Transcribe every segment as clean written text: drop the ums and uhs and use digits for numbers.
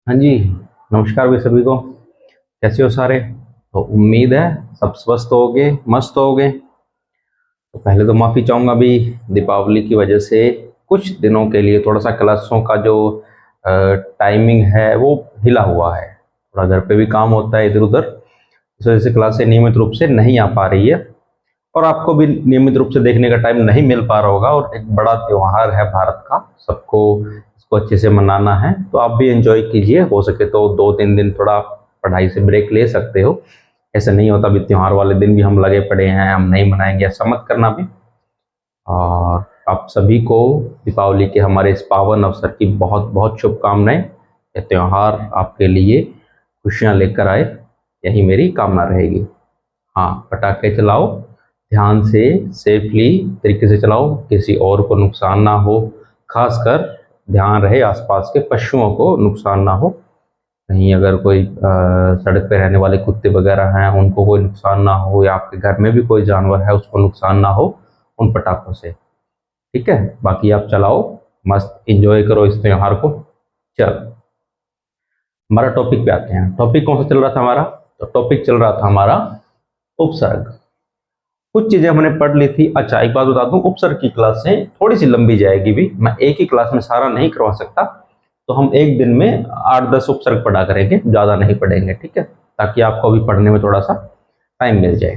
हाँ जी, नमस्कार भाई सभी को। कैसे हो सारे? तो उम्मीद है सब स्वस्थ होगे, मस्त होगे। तो पहले तो माफ़ी चाहूँगा अभी दीपावली की वजह से कुछ दिनों के लिए थोड़ा सा क्लासों का जो टाइमिंग है वो हिला हुआ है। थोड़ा घर पे भी काम होता है इधर उधर, इस वजह से क्लासें नियमित रूप से नहीं आ पा रही है। और आपको भी नियमित रूप से देखने का टाइम नहीं मिल पा रहा होगा। और एक बड़ा त्योहार है भारत का, सबको इसको अच्छे से मनाना है, तो आप भी एंजॉय कीजिए। हो सके तो 2-3 दिन थोड़ा पढ़ाई से ब्रेक ले सकते हो। ऐसा नहीं होता भी त्योहार वाले दिन भी हम लगे पड़े हैं, हम नहीं मनाएंगे, ऐसा मत करना भी। और आप सभी को दीपावली के हमारे इस पावन अवसर की बहुत बहुत शुभकामनाएं। ये त्यौहार आपके लिए खुशियां लेकर आए, यही मेरी कामना रहेगी। हाँ, पटाखे चलाओ, ध्यान से, सेफली तरीके से चलाओ, किसी और को नुकसान ना हो। खासकर ध्यान रहे आसपास के पशुओं को नुकसान ना हो। कहीं अगर कोई सड़क पे रहने वाले कुत्ते वगैरह हैं, उनको कोई नुकसान ना हो, या आपके घर में भी कोई जानवर है उसको नुकसान ना हो उन पटाखों से। ठीक है, बाकी आप चलाओ, मस्त इंजॉय करो इस त्योहार को। चलो, हमारा टॉपिक पे आते हैं। टॉपिक कौन सा चल रहा था हमारा? तो टॉपिक चल रहा था हमारा उपसर्ग। कुछ चीजें हमने पढ़ ली थी। अच्छा, एक बात बता दूं, उपसर्ग की क्लासें थोड़ी सी लंबी जाएगी भी, मैं एक ही क्लास में सारा नहीं करवा सकता। तो हम एक दिन में 8-10 उपसर्ग पढ़ा करेंगे, ज्यादा नहीं पढ़ेंगे, ठीक है, ताकि आपको अभी पढ़ने में थोड़ा सा टाइम मिल जाए।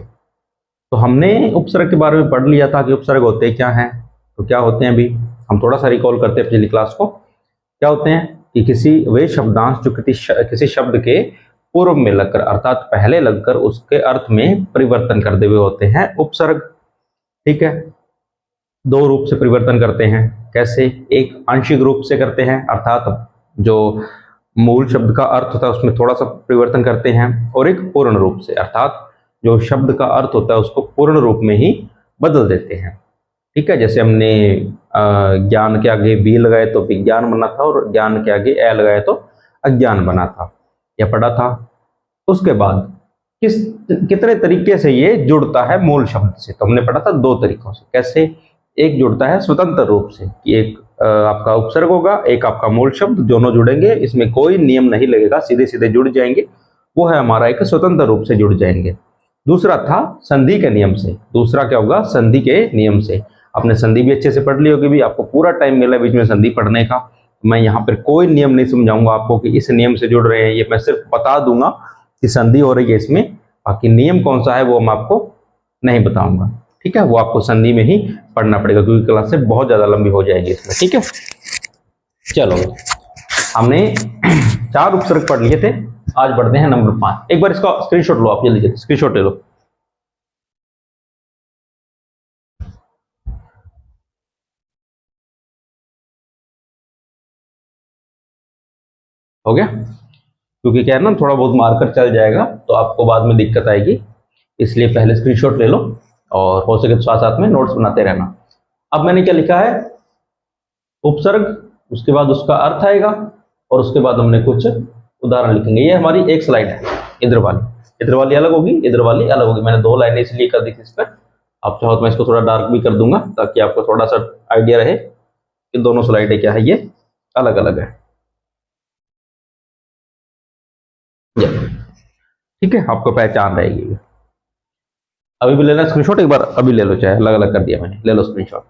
तो हमने उपसर्ग के बारे में पढ़ लिया था कि उपसर्ग होते क्या हैं। तो क्या होते हैं, अभी हम थोड़ा सा रिकॉल करते हैं पिछली क्लास को। क्या होते हैं कि किसी वे शब्दांश जो किसी शब्द के पूर्व में लगकर अर्थात पहले लगकर उसके अर्थ में परिवर्तन करते हुए होते हैं उपसर्ग। ठीक है, दो रूप से परिवर्तन करते हैं। कैसे? एक आंशिक रूप से करते हैं, अर्थात जो मूल शब्द का अर्थ होता है उसमें थोड़ा सा परिवर्तन करते हैं। और एक पूर्ण रूप से, अर्थात जो शब्द का अर्थ होता है उसको पूर्ण रूप में ही बदल देते हैं। ठीक है, जैसे हमने ज्ञान के आगे बी लगाए तो विज्ञान बना था, और ज्ञान के आगे ए लगाए तो अज्ञान बना था, या पढ़ा था। उसके बाद किस कितने तरीके से ये जुड़ता है मूल शब्द से, तो हमने पढ़ा था दो तरीकों से। कैसे? एक जुड़ता है स्वतंत्र रूप से कि एक आपका उपसर्ग होगा, एक आपका मूल शब्द, दोनों जुड़ेंगे, इसमें कोई नियम नहीं लगेगा, सीधे सीधे जुड़ जाएंगे। वो है हमारा एक स्वतंत्र रूप से जुड़ जाएंगे। दूसरा था संधि के नियम से। दूसरा क्या होगा? संधि के नियम से। आपने संधि भी अच्छे से पढ़ ली होगी, भी आपको पूरा टाइम मिला है बीच में संधि पढ़ने का। मैं यहाँ पर कोई नियम नहीं समझाऊंगा आपको कि इस नियम से जुड़ रहे हैं, ये मैं सिर्फ बता दूंगा कि संधि हो रही है इसमें। बाकी नियम कौन सा है वो मैं आपको नहीं बताऊंगा। ठीक है, वो आपको संधि में ही पढ़ना पड़ेगा, क्योंकि क्लास से बहुत ज्यादा लंबी हो जाएगी इसमें। ठीक है, चलो, हमने 4 उपसर्ग पढ़ लिए थे, आज बढ़ते हैं नंबर 5। एक बार इसका स्क्रीनशॉट लो, आप जल्दी जल्दी स्क्रीनशॉट ले लो। हो गया? क्योंकि क्या है ना, थोड़ा बहुत मार्कर चल जाएगा तो आपको बाद में दिक्कत आएगी, इसलिए पहले स्क्रीनशॉट ले लो, और हो सके तो साथ साथ में नोट्स बनाते रहना। अब मैंने क्या लिखा है? उपसर्ग, उसके बाद उसका अर्थ आएगा, और उसके बाद हमने कुछ उदाहरण लिखेंगे। ये हमारी एक स्लाइड है, इधर वाली अलग होगी, इधर वाली अलग होगी। मैंने 2 लाइनें इसलिए कर दी थी इस पर। आप चाहो तो मैं इसको थोड़ा डार्क भी कर दूंगा, ताकि आपको थोड़ा सा आइडिया रहे कि दोनों स्लाइडें क्या है, ये अलग अलग है। ठीक है, आपको पहचान रहेगी। अभी भी लेना स्क्रीनशॉट, एक बार अभी ले लो, चाहे अलग अलग कर दिया मैंने, ले लो स्क्रीनशॉट।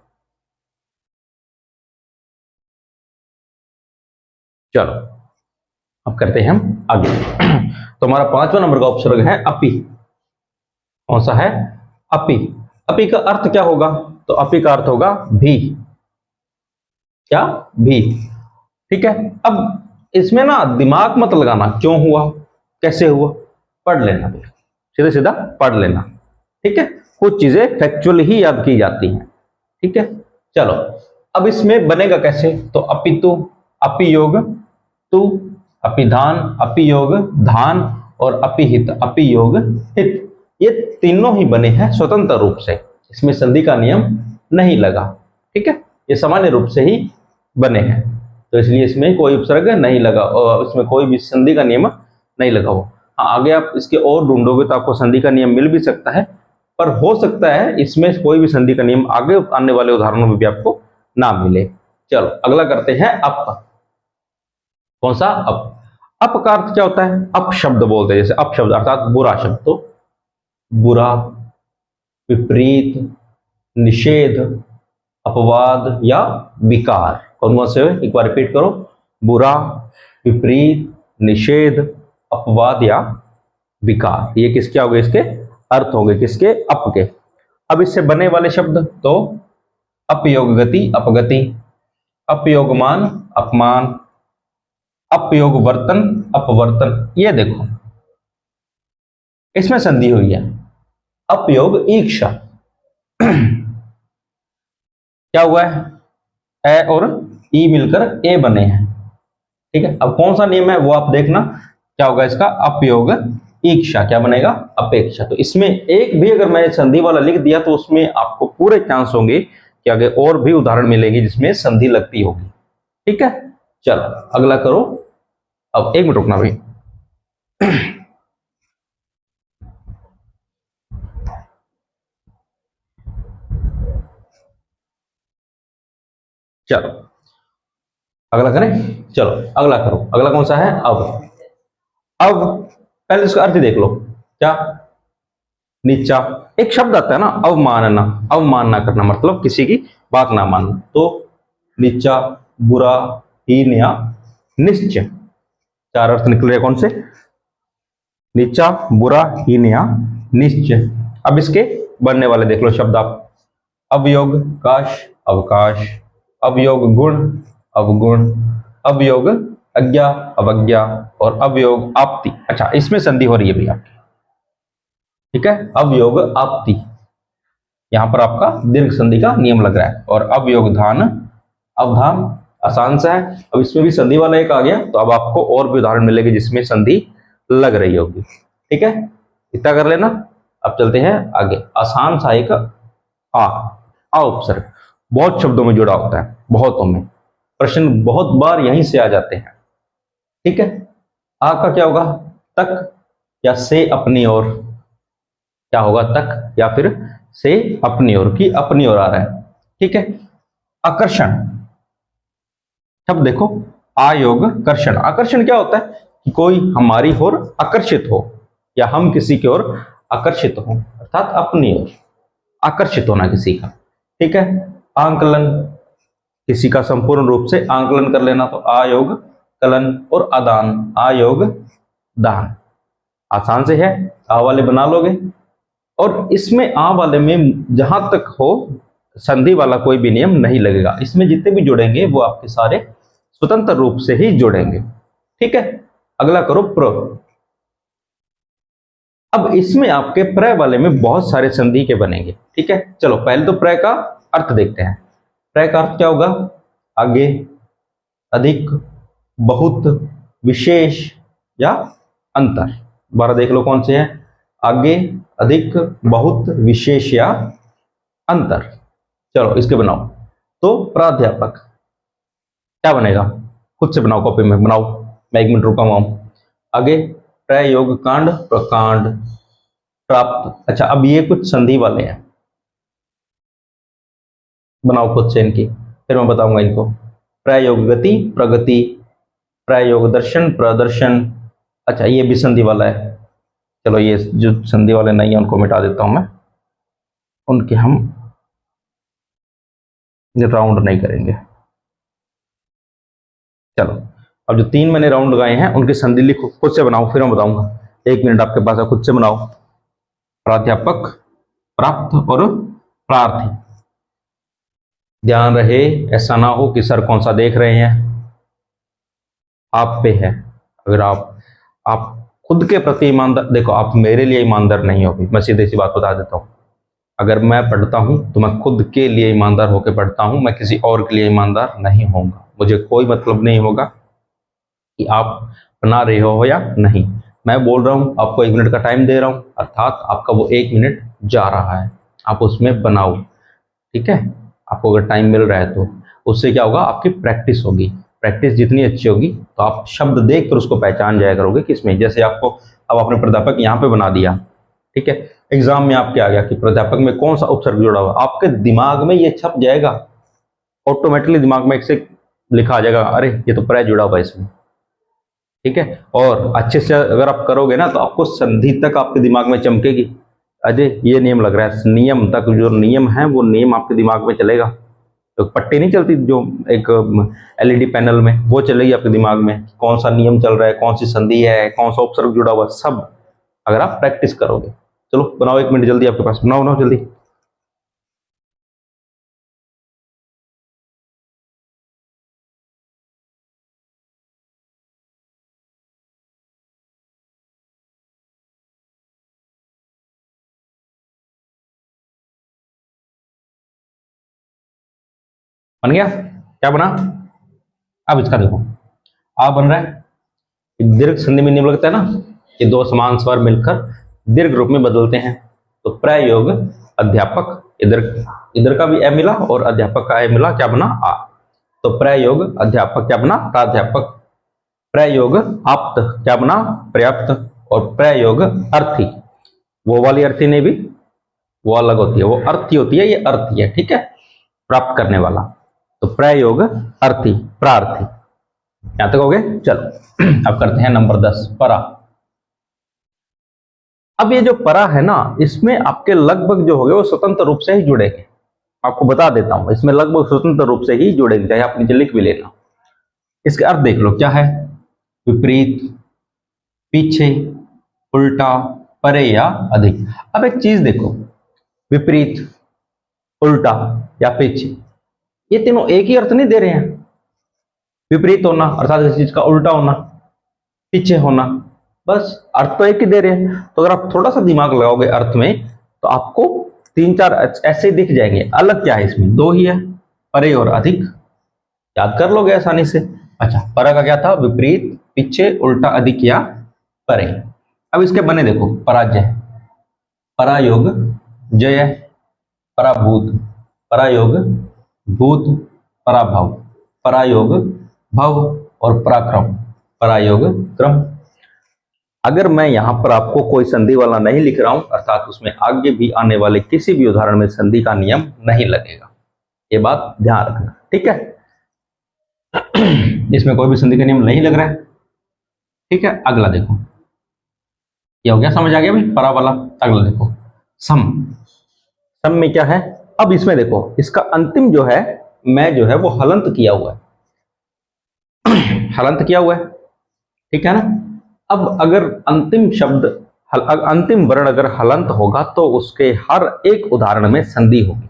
चलो, अब करते हैं हम आगे। तो हमारा 5वां नंबर का उपसर्ग है अपी। कौन सा है? अपी। अपी का अर्थ क्या होगा? तो अपी का अर्थ होगा भी। क्या? भी। ठीक है, अब इसमें ना दिमाग मत लगाना, क्यों हुआ, कैसे हुआ, पढ़ लेना, सीधा सीधा पढ़ लेना। ठीक है, कुछ चीजें फैक्चुअल ही याद की जाती हैं। ठीक है, चलो, अब इसमें बनेगा कैसे? तो अपितु, अपियोग तु, अपिधान, अपियोग धान, और अपिहित, अपियोग हित, ये तीनों ही बने हैं स्वतंत्र रूप से, इसमें संधि का नियम नहीं लगा। ठीक है, ये सामान्य रूप से ही बने हैं, तो इसलिए इसमें कोई उपसर्ग नहीं लगा, और इसमें कोई भी संधि का नियम नहीं लगा हो। हाँ, आगे आप इसके और ढूंढोगे तो आपको संधि का नियम मिल भी सकता है, पर हो सकता है इसमें कोई भी संधि का नियम आगे आने वाले उदाहरणों में भी आपको ना मिले। चलो, अगला करते हैं अप। कौन सा? अप। अप का अर्थ क्या होता है? अपशब्द बोलते हैं, जैसे अपशब्द अर्थात बुरा शब्द। तो बुरा, विपरीत, निषेध, अपवाद या विकार। कौन कौन से? एक बार रिपीट करो। बुरा, विपरीत, निषेध, अपवाद या विकार। ये किसके हो गए? इसके अर्थ हो गए किसके? अप के। अब इससे बने वाले शब्द तो अपयोग गति, अपगति, अपयोगमान, अपमान, अपयोग वर्तन, अपवर्तन। ये देखो इसमें संधि हुई है। अपयोग ईक्षा क्या हुआ है? ए और ई मिलकर ए बने हैं। ठीक है, अब कौन सा नियम है वो आप देखना। क्या होगा इसका? अपयोग ईक्षा क्या बनेगा? अपेक्षा। तो इसमें एक भी अगर मैंने संधि वाला लिख दिया तो उसमें आपको पूरे चांस होंगे कि आगे और भी उदाहरण मिलेंगे जिसमें संधि लगती होगी। ठीक है, चलो अगला करो। अब एक मिनट रुकना भाई। चलो अगला करें। चलो अगला करो। अगला कौन सा है? अब पहले इसका अर्थ देख लो। क्या? नीचा। एक शब्द आता है ना, अवमानना। अवमानना करना मतलब किसी की बात ना मानना। तो नीचा, बुरा, हीन या निश्चय। चार अर्थ निकल रहे कौन से? नीचा, बुरा, हीन या निश्चय। अब इसके बनने वाले देख लो शब्द आप। अवयोग काश, अवकाश, अवयोग गुण, अवगुण, अवयोग अज्ञा, अवज्ञा और अवयोग आपत्ति। अच्छा, इसमें संधि हो रही है भैया। ठीक है, अवयोग आपत्ति, यहां पर आपका दीर्घ संधि का नियम लग रहा है। और अवयोगधान, अवधान आसान सा है। अब इसमें भी संधि वाला एक आ गया, तो अब आपको और भी उदाहरण मिलेंगे जिसमें संधि लग रही होगी। ठीक है, इतना कर लेना। अब चलते हैं आगे। आसान सा एक आ उपसर्ग बहुत शब्दों में जुड़ा होता है, बहुतों में। प्रश्न बहुत बार यहीं से आ जाते हैं। ठीक है, आ का क्या होगा? तक या से अपनी ओर। क्या होगा? तक या फिर से अपनी ओर की, अपनी ओर आ रहा है। ठीक है, आकर्षण शब्द देखो। आयोग कर्षण। आकर्षण क्या होता है? कि कोई हमारी ओर आकर्षित हो या हम किसी की ओर आकर्षित हो, अर्थात अपनी ओर आकर्षित होना किसी का। ठीक है, आंकलन किसी का संपूर्ण रूप से आंकलन कर लेना। तो आयोग कलन और आदान, आयोग दान। आसान से है, आ वाले बना लोगे। और इसमें आ वाले में जहां तक हो संधि वाला कोई भी नियम नहीं लगेगा। इसमें जितने भी जुड़ेंगे वो आपके सारे स्वतंत्र रूप से ही जुड़ेंगे। ठीक है, अगला करो प्र। अब इसमें आपके प्र वाले में बहुत सारे संधि के बनेंगे। ठीक है, चलो पहले तो प्र का अर्थ देखते हैं। प्र का अर्थ क्या होगा? आगे, अधिक, बहुत, विशेष या अंतर। दोबारा देख लो कौन से हैं। आगे, अधिक, बहुत, विशेष या अंतर। चलो इसके बनाओ। तो प्राध्यापक क्या बनेगा? खुद से बनाओ, कॉपी में बनाओ, मैं 1 मिनट रुका हुआ हूं। आगे, प्रयोग कांड, प्रकांड, प्राप्त। अच्छा, अब ये कुछ संधि वाले हैं, बनाओ खुद से इनकी, फिर मैं बताऊंगा इनको। प्रयोग गति, प्रगति, प्रयोग दर्शन, प्रदर्शन। अच्छा, ये भी संधि वाला है। चलो ये जो संधि वाले नहीं है उनको मिटा देता हूं मैं, उनके हम राउंड नहीं करेंगे। चलो, अब जो 3 मैंने राउंड लगाए हैं उनकी संधि लिखो, खुद से बनाओ, फिर मैं बताऊंगा। 1 मिनट आपके पास है, खुद से बनाओ। प्राध्यापक, प्राप्त और प्रार्थी। ध्यान रहे ऐसा ना हो कि सर कौन सा देख रहे हैं, आप पे है। अगर आप खुद के प्रति ईमानदार, देखो आप मेरे लिए ईमानदार नहीं होगी, मैं सीधी सी बात बता देता हूं। अगर मैं पढ़ता हूं तो मैं खुद के लिए ईमानदार होकर पढ़ता हूं, मैं किसी और के लिए ईमानदार नहीं होऊंगा। मुझे कोई मतलब नहीं होगा कि आप बना रहे हो या नहीं। मैं बोल रहा हूं, आपको 1 मिनट का टाइम दे रहा हूं, अर्थात आपका वो 1 मिनट जा रहा है, आप उसमें बनाओ। ठीक है, आपको अगर टाइम मिल रहा है तो उससे क्या होगा? आपकी प्रैक्टिस होगी। प्रैक्टिस जितनी अच्छी होगी तो आप शब्द देख कर उसको पहचान जाया करोगे किसमें। जैसे आपको अब आपने प्राध्यापक यहाँ पे बना दिया, ठीक है, एग्जाम में आपके आ गया कि प्राध्यापक में कौन सा उपसर्ग जुड़ा हुआ, आपके दिमाग में ये छप जाएगा ऑटोमेटिकली, दिमाग में एक से लिखा आ जाएगा, अरे ये तो प्र जुड़ा हुआ है इसमें। ठीक है। और अच्छे से अगर आप करोगे ना तो आपको संधि तक आपके दिमाग में चमकेगी। अजय ये नियम लग रहा है, नियम तक जो नियम है वो नियम आपके दिमाग में चलेगा। तो पट्टी नहीं चलती जो एक एलईडी पैनल में, वो चलेगी आपके दिमाग में, कौन सा नियम चल रहा है, कौन सी संधि है, कौन सा उपसर्ग जुड़ा हुआ, सब अगर आप प्रैक्टिस करोगे। चलो बनाओ, 1 मिनट जल्दी, आपके पास बनाओ बनाओ जल्दी। बन गया? क्या बना? अब इसका देखो, आ बन रहा है, दीर्घ संधि में नियम लगता है ना कि दो समान स्वर मिलकर दीर्घ रूप में बदलते हैं। तो प्रयोग अध्यापक, इधर इधर का भी ए मिला और अध्यापक का ए मिला, क्या बना? आ। तो प्रयोग अध्यापक क्या बना? प्राध्यापक। प्रयोग आप्त क्या बना? पर्याप्त। और प्रयोग अर्थी, वो वाली अर्थी नहीं भी, वो अलग होती है, वो अर्थी होती है, ये अर्थी है, ठीक है, प्राप्त करने वाला। तो प्रयोग अर्थी, प्रार्थी। यहां तक हो गए? चलो अब करते हैं नंबर 10, परा। अब ये जो परा है ना, इसमें आपके लगभग जो हो गए वो स्वतंत्र रूप से ही जुड़ेंगे। आपको बता देता हूं, इसमें लगभग स्वतंत्र रूप से ही जुड़ेंगे, चाहे आप नीचे लिख भी लेना। इसके अर्थ देख लो क्या है। विपरीत, पीछे, उल्टा, परे या अधिक। अब एक चीज देखो, विपरीत, उल्टा या पीछे, ये तीनों एक ही अर्थ नहीं दे रहे हैं। विपरीत होना अर्थात किसी चीज का उल्टा होना, पीछे होना, बस अर्थ तो एक ही दे रहे हैं। तो अगर आप थोड़ा सा दिमाग लगाओगे अर्थ में, तो आपको 3-4 ऐसे दिख जाएंगे। अलग क्या है इसमें? दो ही है, परे और अधिक, याद कर लोगे आसानी से। अच्छा, परा का क्या था? विपरीत, पीछे, उल्टा, अधिक या परे। अब इसके बने देखो, पराजय, परायोग, जय, पराभूत, परायोग, भूत, पराभव, परायोग, भव और पराक्रम, परायोग, क्रम। अगर मैं यहां पर आपको कोई संधि वाला नहीं लिख रहा हूं, अर्थात उसमें आगे भी आने वाले किसी भी उदाहरण में संधि का नियम नहीं लगेगा, ये बात ध्यान रखना, ठीक है। इसमें कोई भी संधि का नियम नहीं लग रहा है, ठीक है। अगला देखो, ये हो गया, समझ आ गया भाई परा वाला। अगला देखो, सम। सम में क्या है? अब इसमें देखो, इसका अंतिम जो है, मैं जो है वो हलंत किया हुआ है, हलंत किया हुआ है, ठीक है ना। अब अगर अंतिम शब्द, अंतिम वर्ण अगर हलंत होगा तो उसके हर एक उदाहरण में संधि होगी,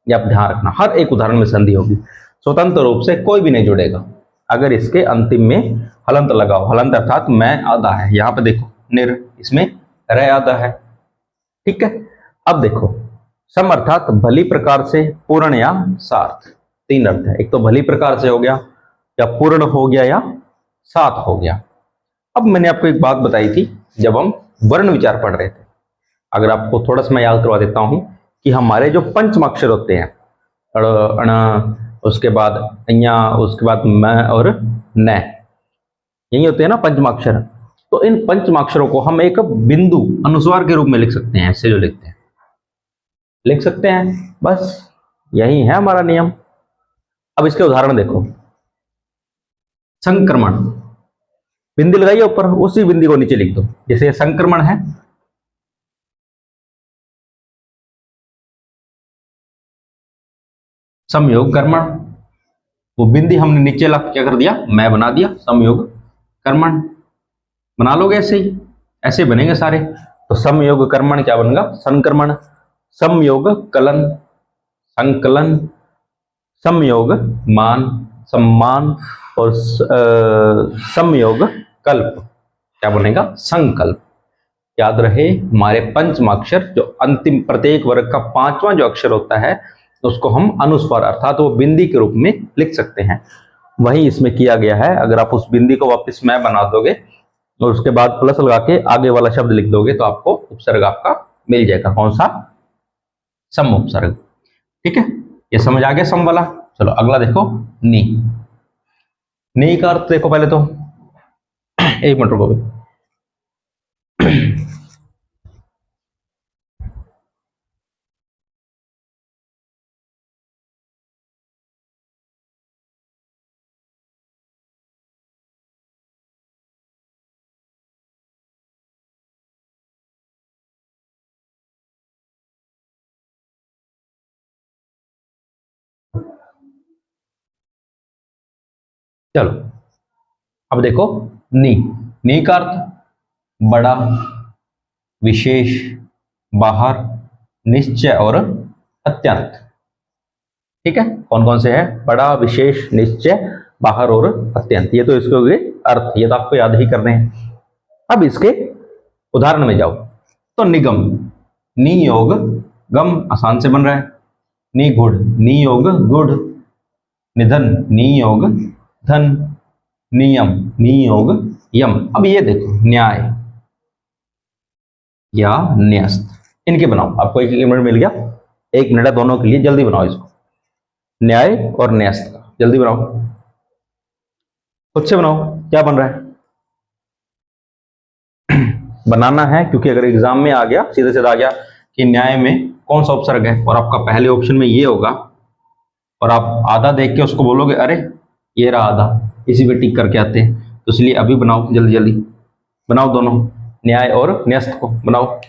ये आप ध्यान रखना, हर एक उदाहरण में संधि होगी, स्वतंत्र रूप से कोई भी नहीं जुड़ेगा अगर इसके अंतिम में हलंत लगाओ। हलंत अर्थात मैं आधा है, यहां पे देखो निर, इसमें रे आधा है, ठीक है। अब देखो, सम अर्थात भली प्रकार से, पूर्ण या सार्थ, तीन अर्थ है। एक तो भली प्रकार से हो गया, या पूर्ण हो गया, या सात हो गया। अब मैंने आपको एक बात बताई थी जब हम वर्ण विचार पढ़ रहे थे, अगर आपको थोड़ा सा मैं याद करवा देता हूं, कि हमारे जो पंचमाक्षर होते हैं, अण, अण, उसके बाद अया, उसके बाद म और न, यही होते हैं ना पंचमाक्षर। तो इन पंचमाक्षरों को हम एक बिंदु अनुस्वार के रूप में लिख सकते हैं, ऐसे जो लिखते हैं, लिख सकते हैं, बस यही है हमारा नियम। अब इसके उदाहरण देखो, संक्रमण, बिंदी लगाइए ऊपर, उसी बिंदी को नीचे लिख दो, जैसे संक्रमण है, समयोग कर्मण, वो बिंदी हमने नीचे ला क्या कर दिया, मैं बना दिया, समयोग कर्मण। बना लोगे ऐसे ही, ऐसे बनेंगे सारे। तो समयोग कर्मण क्या बनेगा? संक्रमण। समयोग कलन, संकलन। समयोग मान, सम्मान। और समयोग कल्प क्या बनेगा? संकल्प। याद रहे, हमारे पंचमाक्षर जो अंतिम प्रत्येक वर्ग का पांचवा जो अक्षर होता है, उसको हम अनुस्वार अर्थात वो बिंदी के रूप में लिख सकते हैं। वही इसमें किया गया है। अगर आप उस बिंदी को वापस मैं बना दोगे और उसके बाद प्लस लगा के आगे वाला शब्द लिख दोगे, तो आपको उपसर्ग आपका मिल जाएगा, कौन सा? सम उपसर्ग, ठीक है। ये समझ आ गया सम वाला। चलो अगला देखो, नी। नी का अर्थ देखो पहले तो, एक मिनट रुको। चलो अब देखो, नी, नी का अर्थ बड़ा, विशेष, बाहर, निश्चय और अत्यंत। ठीक है, कौन कौन से है? बड़ा, विशेष, निश्चय, बाहर और अत्यंत। ये तो इसके हो गए अर्थ, ये तो आपको याद ही करने हैं। अब इसके उदाहरण में जाओ तो निगम, नी योग गम, आसान से बन रहा है। निगूढ़, नी योग गुढ़। निधन, नी योग धन। नियम, नी योग यम। अब ये देखो, न्याय या न्यस्त, इनके बनाओ। आपको एक मिनट मिल गया, 1 मिनट है दोनों के लिए, जल्दी बनाओ इसको, न्याय और न्यस्त का जल्दी बनाओ, खुद से बनाओ। क्या बन रहा है? बनाना है, क्योंकि अगर एग्जाम में आ गया, सीधे सीधा आ गया कि न्याय में कौन सा उपसर्ग है, और आपका पहले ऑप्शन में ये होगा, और आप आधा देख के उसको बोलोगे अरे ये रहा आधा, इसी पे टिक करके आते हैं। तो इसलिए अभी बनाओ, जल्दी जल्दी बनाओ, दोनों न्याय और न्यस्त को बनाओ।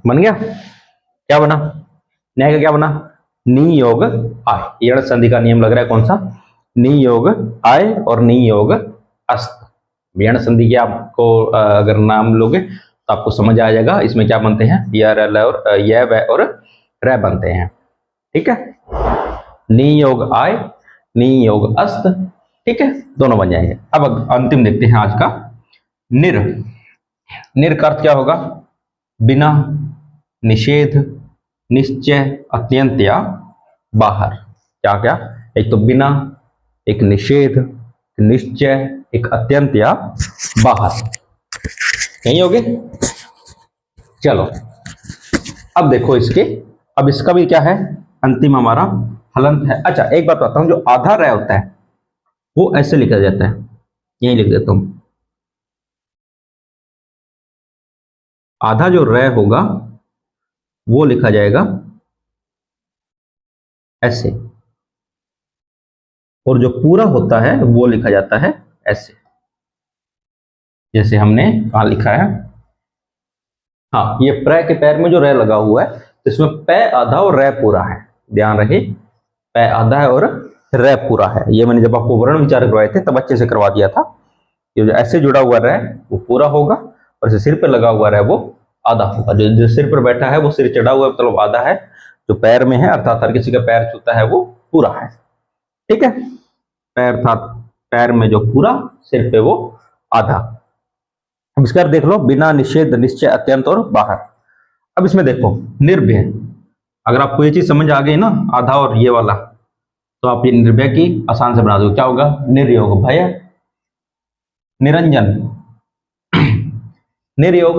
बन गया? क्या बना? न्याय का क्या बना? नियोग आय। यण संधि का नियम लग रहा है कौन सा? नियोग आय और नियोग अस्त। यण संधि के आपको अगर नाम लोगे तो आपको समझ आ जाएगा इसमें क्या बनते हैं, य र ल और य व और र बनते हैं। ठीक है, नियोग आय, नियोग अस्त। ठीक है, दोनों बन जाएंगे। अब अंतिम देखते हैं आज का, निर। निर का अर्थ क्या होगा? बिना, निषेध, निश्चय, अत्यंत या बाहर। क्या क्या? एक तो बिना, एक निषेध, निश्चय, एक अत्यंत या बाहर। यही हो गए। चलो अब देखो इसके, अब इसका भी क्या है, अंतिम हमारा हलंत है। अच्छा एक बात बताता हूं, जो आधा रह होता है वो ऐसे लिखा जाता है, यही लिख देता हूं। आधा जो रह होगा वो लिखा जाएगा ऐसे, और जो पूरा होता है वो लिखा जाता है ऐसे, जैसे हमने कहा लिखा है। हाँ, ये प्र के पैर में जो रह लगा हुआ है, तो इसमें पै आधा और रह पूरा है, ध्यान रहे, पै आधा है और रह पूरा है। ये मैंने जब आपको वर्ण विचार करवाए थे तब अच्छे से करवा दिया था। ये जो ऐसे जुड़ा हुआ रह वो पूरा होगा, और जो सिर पर लगा हुआ रह वो आधा होगा। जो सिर पर बैठा है वो सिर चढ़ा हुआ है, मतलब आधा है। जो पैर में है अर्थात हर किसी का पैर छूता है वो पूरा है। ठीक है, पैर अर्थात पैर में जो पूरा, सिर पे वो आधा। अब इसका देख लो, बिना, निषेध, निश्चय, अत्यंत और बाहर। अब इसमें देखो निर्भय, अगर आपको ये चीज समझ आ गई ना, आधा और ये वाला, तो आप ये निर्भय की आसान से बना दो। क्या होगा? निर्योग भय, निरंजन, निर्योग,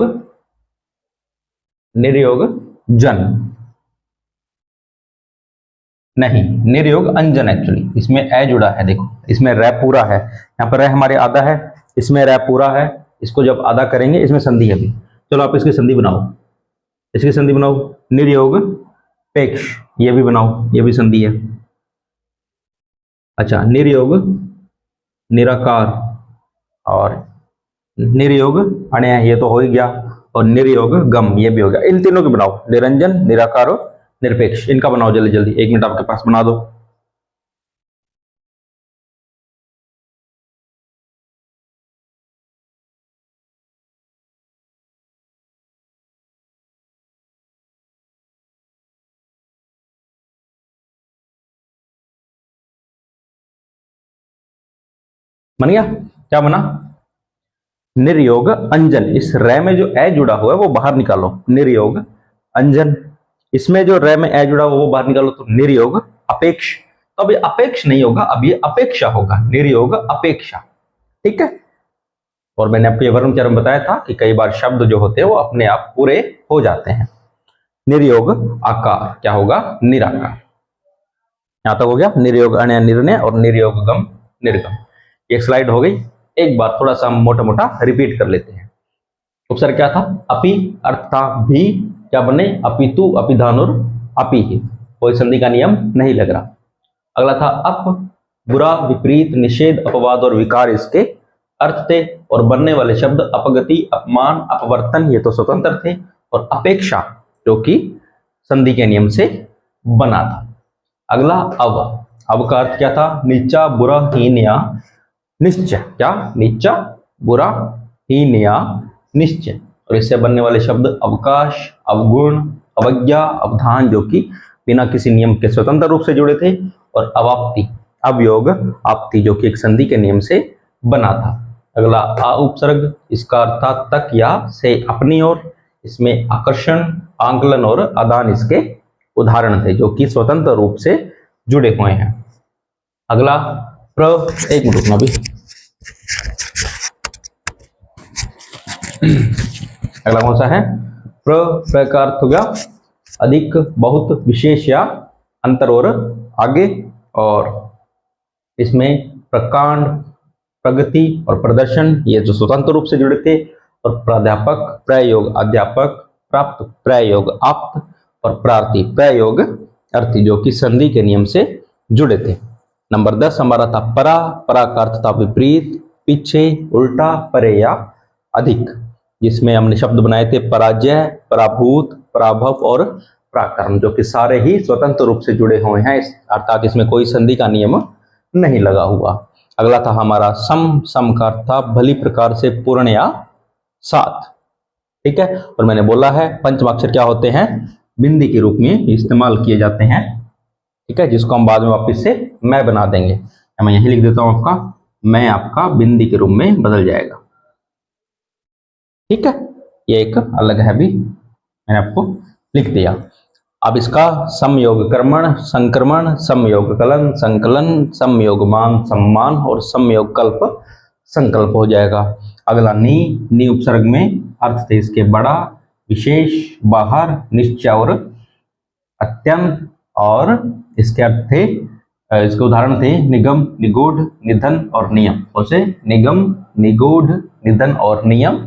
निर्योग जन, नहीं निर्योग अंजन। एक्चुअली इसमें ए जुड़ा है, देखो इसमें रै पूरा है, यहाँ पर रै हमारे आधा है, इसमें रै पूरा है। इसको जब आधा करेंगे इसमें संधि है भी। चलो आप इसकी संधि बनाओ, इसकी संधि बनाओ, निर्योग पेक्ष, ये भी बनाओ, ये भी संधि है। अच्छा, निर्योग निराकार और निर्योग अण्य, ये तो हो ही गया, और निर्योग गम, ये भी हो गया। इन तीनों की बनाओ, निरंजन, निराकार और निरपेक्ष, इनका बनाओ जल्दी जल्दी, 1 मिनट आपके पास, बना दो। बन गया? क्या बना? निर्योग अंजन। इस रै में जो ए जुड़ा हुआ है वो बाहर निकालो, निर्योग अंजन। इसमें जो रै में ए जुड़ा हुआ वो बाहर निकालो, तो निर्योग अपेक्ष। तो अब ये अपेक्ष नहीं होगा, अब ये अपेक्षा होगा, निर्योग अपेक्षा। ठीक है, और मैंने आपको ये वर्ण चरण बताया था कि कई बार शब्द जो होते हैं वो अपने आप पूरे हो जाते हैं। निर्योग आकार क्या होगा, निराकार। यहां तक हो गया निर्योग अण्य निर्णय और निर्योग गम निर्गम। एक स्लाइड हो गई। एक बार थोड़ा सा मोटा मोटा रिपीट कर लेते हैं। उपसर्ग क्या था, अपि, अर्थ था भी, क्या बने, अपितु, अपिधान और अपि ही, कोई संधि का नियम नहीं लग रहा। अगला था अप, बुरा, विपरीत, निषेध, अपवाद और विकार इसके अर्थ थे, और बनने वाले शब्द अपगति, अपमान, अपवर्तन ये तो स्वतंत्र थे, और अपेक्षा जो कि संधि के नियम से बना था। अगला अब का अर्थ क्या था, नीचा, बुरा, हीन या निश्चय, क्या, नीचा, बुरा, हीन या निश्चय, और इससे बनने वाले शब्द अवकाश, अवगुण, अवज्ञा, अवधान जो कि बिना किसी नियम के स्वतंत्र रूप से जुड़े थे, और अवाप्ति, अवयोग, आपति जो कि एक संधि के नियम से बना था। अगला आ उपसर्ग, इसका अर्थ था तक या से अपनी ओर, इसमें आकर्षण, आंकलन और आदान इसके उदाहरण थे जो कि स्वतंत्र रूप से जुड़े हुए हैं। अगला प्र, एक मिनट रुकना भी, अगला कौन सा है, प्र का अर्थ हो गया अधिक, बहुत, विशेष या अंतर और आगे, और इसमें प्रकांड, प्रगति और प्रदर्शन ये जो स्वतंत्र रूप से जुड़े थे, और प्राध्यापक, प्रयोग, अध्यापक, प्राप्त, प्रयोग, आप्त, और प्रार्थी, प्रयोग, अर्थी जो कि संधि के नियम से जुड़े थे। नंबर 10 हमारा था परा, परा का अर्थ था विपरीत, पीछे, उल्टा, परे या अधिक, जिसमें हमने शब्द बनाए थे पराजय, पराभूत, पराभव और पराक्रम जो कि सारे ही स्वतंत्र रूप से जुड़े हुए हैं, अर्थात इसमें कोई संधि का नियम नहीं लगा हुआ। अगला था हमारा सम, सम का अर्थ था भली प्रकार से पूर्ण या साथ, ठीक है, और मैंने बोला है पंचमाक्षर क्या होते हैं, बिंदी के रूप में इस्तेमाल किए जाते हैं, ठीक है, जिसको हम बाद में वापस से मैं बना देंगे। मैं यही लिख देता हूं आपका, मैं आपका बिंदी के रूप में बदल जाएगा, ठीक है, ये एक अलग है भी मैंने आपको लिख दिया। अब इसका समयोग कर्मण, संक्रमण, समयोग कलन, संकलन, समयोग मान, सम्मान, और समयोग कल्प, संकल्प हो जाएगा। अगला नी उपसर्ग में अर्थ थे इसके बड़ा, विशेष, बाहर, निश्चय और अत्यंत, और इसके अर्थ थे, इसके उदाहरण थे निगम, निगूढ़, निधन और नियम। उसे निगम, निगूढ़, निधन और नियम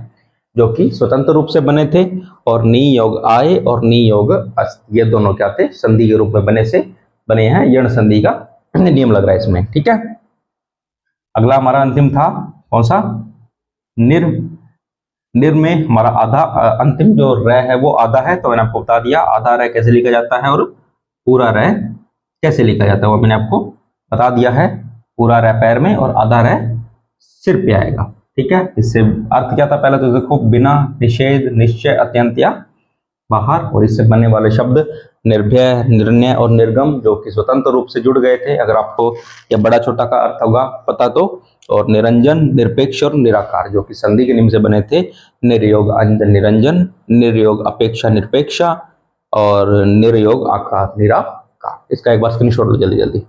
जो कि स्वतंत्र रूप से बने थे, और नियोग आए और नियोग अस्त ये दोनों क्या थे, संधि के रूप में बने हैं, यण संधि का नियम लग रहा है इसमें, ठीक है। अगला हमारा अंतिम था कौन सा, निर, निर में हमारा आधा, अंतिम जो र है वो आधा है, तो मैंने आपको बता दिया आधा र कैसे लिखा जाता है और पूरा र कैसे लिखा जाता है, वो मैंने आपको बता दिया है। पूरा र पैर में और आधा र सिर पे आएगा, ठीक है। इससे अर्थ क्या था, पहले तो देखो बिना, निषेध, निश्चय, अत्यंत या बाहर, और इससे बनने वाले शब्द निर्भय, निर्णय और निर्गम जो कि स्वतंत्र रूप से जुड़ गए थे, अगर आपको या बड़ा छोटा का अर्थ होगा पता तो, और निरंजन, निरपेक्ष और निराकार जो कि संधि के नियम से बने थे, निर्योग अंजन निरंजन, निर्योग अपेक्षा निरपेक्षा, और निर्योग आकार निराकार। इसका एक बार स्क्रीनशॉट लो जल्दी जल्दी।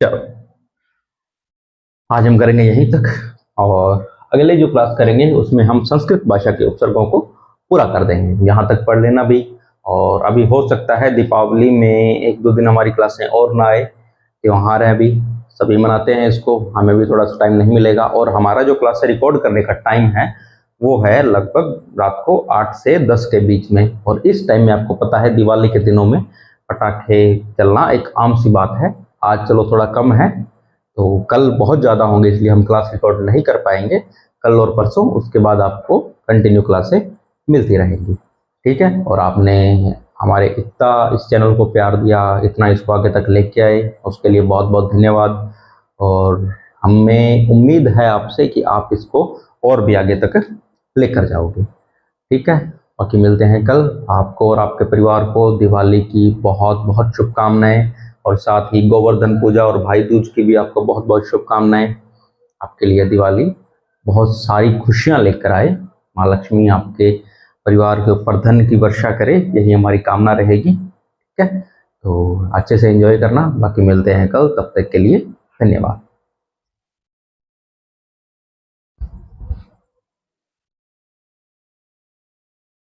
चलो आज हम करेंगे यहीं तक, और अगले जो क्लास करेंगे उसमें हम संस्कृत भाषा के उपसर्गों को पूरा कर देंगे। यहाँ तक पढ़ लेना भी, और अभी हो सकता है दीपावली में 1-2 दिन हमारी क्लासें और ना आए, त्योहार है, अभी सभी मनाते हैं इसको, हमें भी थोड़ा सा टाइम नहीं मिलेगा, और हमारा जो क्लास रिकॉर्ड करने का टाइम है वो है लगभग रात को 8 से 10 के बीच में, और इस टाइम में आपको पता है दिवाली के दिनों में पटाखे चलना एक आम सी बात है। आज चलो थोड़ा कम है, तो कल बहुत ज़्यादा होंगे, इसलिए हम क्लास रिकॉर्ड नहीं कर पाएंगे कल और परसों, उसके बाद आपको कंटिन्यू क्लासें मिलती रहेंगी, ठीक है। और आपने हमारे इतना इस चैनल को प्यार दिया, इतना इसको आगे तक लेके आए, उसके लिए बहुत बहुत धन्यवाद, और हमें उम्मीद है आपसे कि आप इसको और भी आगे तक लेकर जाओगे, ठीक है। बाकी मिलते हैं कल। आपको और आपके परिवार को दिवाली की बहुत बहुत शुभकामनाएं, और साथ ही गोवर्धन पूजा और भाई दूज की भी आपको बहुत बहुत शुभकामनाएं। आपके लिए दिवाली बहुत सारी खुशियां लेकर आए, माँ लक्ष्मी आपके परिवार के ऊपर धन की वर्षा करे, यही हमारी कामना रहेगी। ठीक है, तो अच्छे से एंजॉय करना, बाकी मिलते हैं कल, तब तक के लिए धन्यवाद।